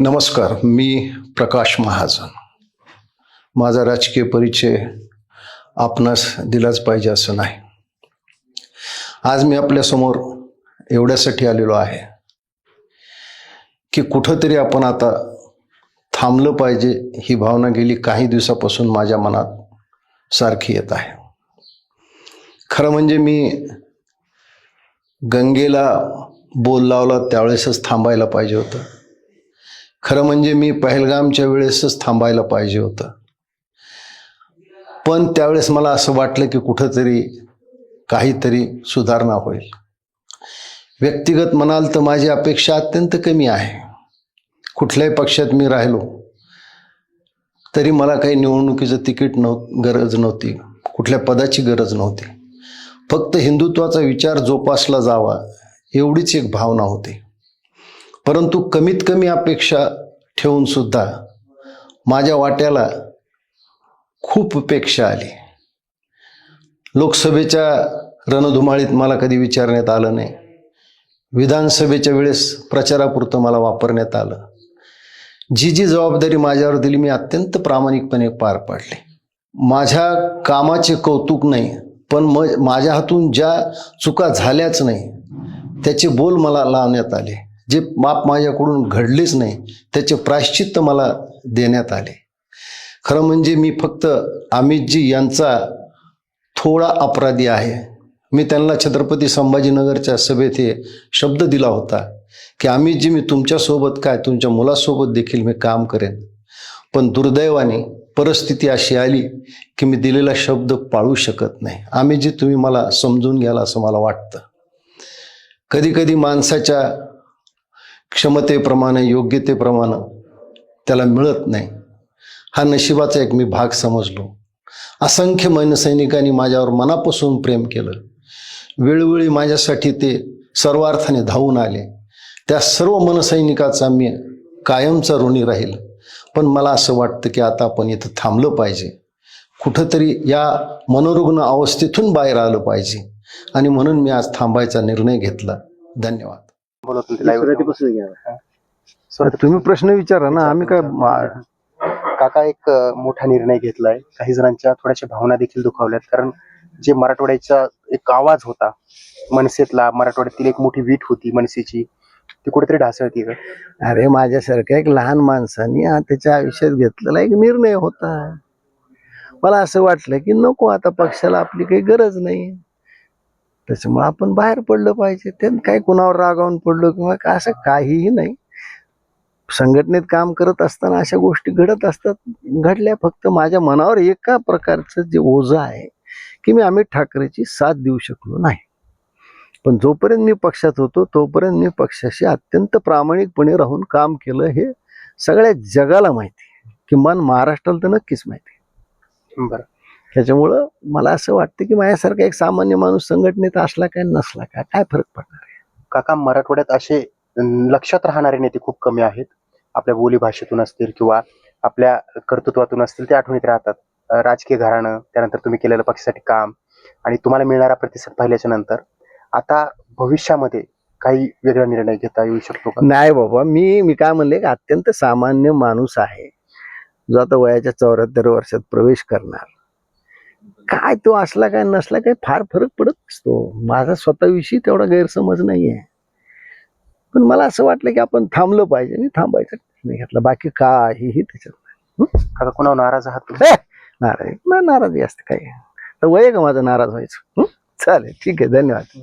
नमस्कार. मी प्रकाश महाजन. माझा राजकीय परिचय आपणास दिलाच पाहिजे असं नाही. आज मी आपल्यासमोर एवढ्यासाठी आलेलो आहे की कुठंतरी आपण आता थांबलं पाहिजे, ही भावना गेली काही दिवसापासून माझ्या मनात सारखी येत आहे. खरं म्हणजे मी गंगेला बोल लावला त्यावेळेसच थांबायला पाहिजे होतं. खरं म्हणजे मी पहलगामच्या वेळेसच थांबायला पाहिजे होतं. पण त्यावेळेस मला असं वाटलं की कुठंतरी काहीतरी सुधारणा होईल. व्यक्तिगत म्हणाल तर माझी अपेक्षा अत्यंत कमी आहे. कुठल्याही पक्षात मी राहिलो तरी मला काही निवडणुकीचं तिकीट गरज नव्हती, कुठल्या पदाची गरज नव्हती. फक्त हिंदुत्वाचा विचार जोपासला जावा एवढीच एक भावना होती. परंतु कमीत कमी अपेक्षा ठेवून सुद्धा माझ्या वाट्याला खूप अपेक्षा आली. लोकसभेच्या रणधुमाळीत मला कधी विचारण्यात आलं नाही. विधानसभेच्या वेळेस प्रचारापुरतं मला वापरण्यात आलं. जी जी जबाबदारी माझ्यावर दिली मी अत्यंत प्रामाणिकपणे पार पाडली. माझ्या कामाचे कौतुक नाही, पण माझ्या हातून ज्या चुका झाल्याच नाही त्याचे बोल मला लावण्यात आले. जे माप माझ्याकडून घडलेच नाही त्याचे प्रायश्चित्त मला देण्यात आले. खरं म्हणजे मी फक्त अमितजी यांचा थोडा अपराधी आहे. मी त्यांना छत्रपती संभाजीनगरच्या सभेत हे शब्द दिला होता की अमितजी, मी तुमच्यासोबत काय तुमच्या मुलासोबत देखील मी काम करेन. पण दुर्दैवाने परिस्थिती अशी आली की मी दिलेला शब्द पाळू शकत नाही. अमितजी, तुम्ही मला समजून घ्याल असं मला वाटतं. कधी कधी माणसाच्या क्षमतेप्रमाणे, योग्यतेप्रमाणे त्याला मिळत नाही. हा नशिबाचा एक मी भाग समजलो. असंख्य मनसैनिकांनी माझ्यावर मनापासून प्रेम केलं. वेळोवेळी माझ्यासाठी ते सर्वार्थाने धावून आले. त्या सर्व मनसैनिकाचा मी कायमचा ऋणी राहील. पण मला असं वाटतं की आता आपण इथं थांबलं पाहिजे, कुठंतरी या मनोरुग्ण अवस्थेतून बाहेर आलं पाहिजे. आणि म्हणून मी आज थांबायचा निर्णय घेतला. धन्यवाद. तुम्ही प्रश्न विचारा ना, आम्ही काय. काका, एक मोठा निर्णय घेतलाय. काही जणांच्या थोड्याशा भावना देखील दुखावल्यात, कारण जे मराठवाड्याचा एक आवाज होता मनसेतला, मराठवाड्यातील एक मोठी वीट होती मनसेची, ती कुठेतरी ढासळती का? अरे, माझ्यासारख्या एक लहान माणसाने त्याच्या आयुष्यात घेतलेला एक निर्णय होता. मला असं वाटलं की नको, आता पक्षाला आपली काही गरज नाही, त्याच्यामुळे आपण बाहेर पडलं पाहिजे. त्यात काही कुणावर रागावून पडलो किंवा असं काहीही नाही. संघटनेत काम करत असताना अशा गोष्टी घडत असतात, घडल्या. फक्त माझ्या मनावर एका प्रकारचं जे ओझं आहे की मी अमित ठाकरेची साथ देऊ शकलो नाही. पण जोपर्यंत मी पक्षात होतो तोपर्यंत मी पक्षाशी अत्यंत प्रामाणिकपणे राहून काम केलं. हे सगळ्या जगाला माहिती, किमान महाराष्ट्राला तर नक्कीच माहिती. बरं, त्याच्यामुळं मला असं वाटतं की माझ्यासारखा एक सामान्य माणूस संघटनेत असला काय नसला काय फरक पडणार आहे. काका, मराठवाड्यात असे लक्षात राहणारे नेते खूप कमी आहेत. आपल्या बोलीभाषेतून असतील किंवा आपल्या कर्तृत्वातून असतील, ते आठवणीत राहतात. राजकीय घराणं, त्यानंतर तुम्ही केलेलं पक्षासाठी काम आणि तुम्हाला मिळणारा प्रतिसाद पाहिल्याच्या नंतर आता भविष्यामध्ये काही वेगळा निर्णय घेता येऊ शकतो का? नाही बाबा, मी काय म्हणले की अत्यंत सामान्य माणूस आहे जो आता वयाच्या 74 वर्षात प्रवेश करणार. काय तो असला काय नसला काय फार फरक पडत नसतो. माझा स्वतःविषयी तेवढा गैरसमज नाहीये. पण मला असं वाटलं की आपण थांबलं पाहिजे आणि थांबायचं नाही घेतलं. बाकी काहीही त्याच्यात नाही. काका, कोणावर नाराज आहात तुम्ही? नाराजी असते काय तर वय का माझं नाराज व्हायचं. चालेल, ठीक आहे, धन्यवाद.